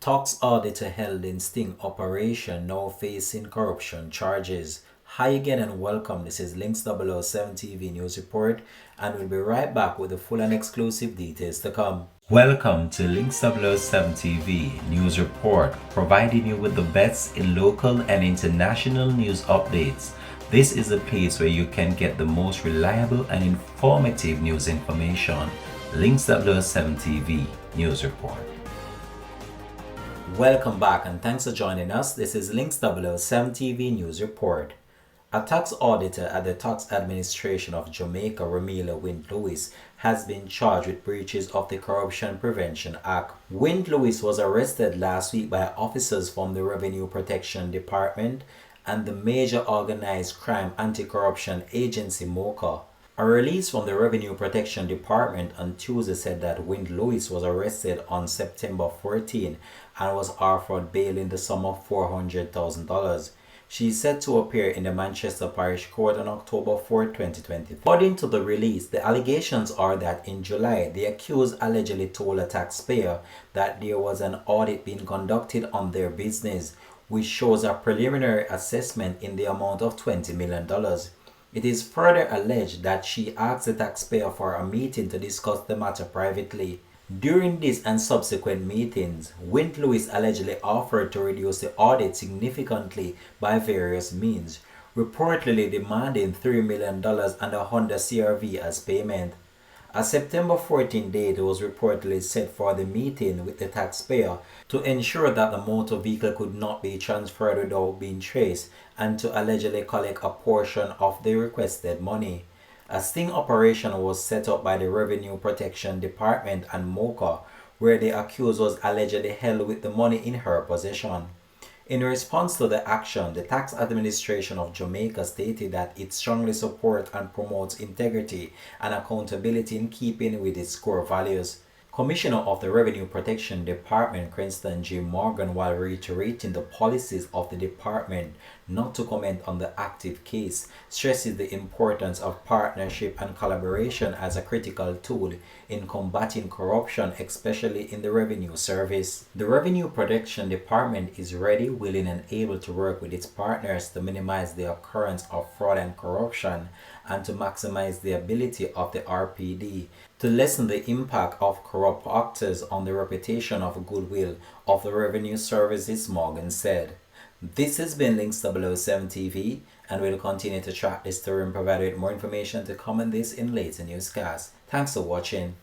Tax auditor held in sting operation now facing corruption charges. Hi again and welcome. This is Links 007 TV News Report, and we'll be right back with the full and exclusive details to come. Welcome to Links 007 TV News Report, providing you with the best in local and international news updates. This is a place where you can get the most reliable and informative news information. Links 007 TV News Report. Welcome back and thanks for joining us. This is Links 007 TV News Report. A tax auditor at the Tax Administration of Jamaica, Ramila Wint-Lewis, has been charged with breaches of the Corruption Prevention Act. Wint-Lewis was arrested last week by officers from the Revenue Protection Department and the Major Organized Crime Anti-Corruption Agency, MOCA. A release from the Revenue Protection Department on Tuesday said that Wint-Lewis was arrested on September 14 and was offered bail in the sum of $400,000. She is set to appear in the Manchester Parish Court on October 4, 2020. According to the release, the allegations are that in July, the accused allegedly told a taxpayer that there was an audit being conducted on their business, which shows a preliminary assessment in the amount of $20 million. It is further alleged that she asked the taxpayer for a meeting to discuss the matter privately. During this and subsequent meetings, Wint-Lewis allegedly offered to reduce the audit significantly by various means, reportedly demanding $3 million and a Honda CR-V as payment. A September 14 date was reportedly set for the meeting with the taxpayer to ensure that the motor vehicle could not be transferred without being traced and to allegedly collect a portion of the requested money. A sting operation was set up by the Revenue Protection Department and MOCA, where the accused was allegedly held with the money in her possession. In response to the action, the Tax Administration of Jamaica stated that it strongly supports and promotes integrity and accountability in keeping with its core values. Commissioner of the Revenue Protection Department, Cranston J. Morgan, while reiterating the policies of the department not to comment on the active case, stresses the importance of partnership and collaboration as a critical tool in combating corruption, especially in the revenue service. The Revenue Protection Department is ready, willing, and able to work with its partners to minimize the occurrence of fraud and corruption and to maximize the ability of the RPD to lessen the impact of corrupt actors on the reputation of goodwill of the revenue services, Morgan said. This has been Links 007 TV, and we'll continue to track this story and provide you with more information to comment this in later newscasts. Thanks for watching.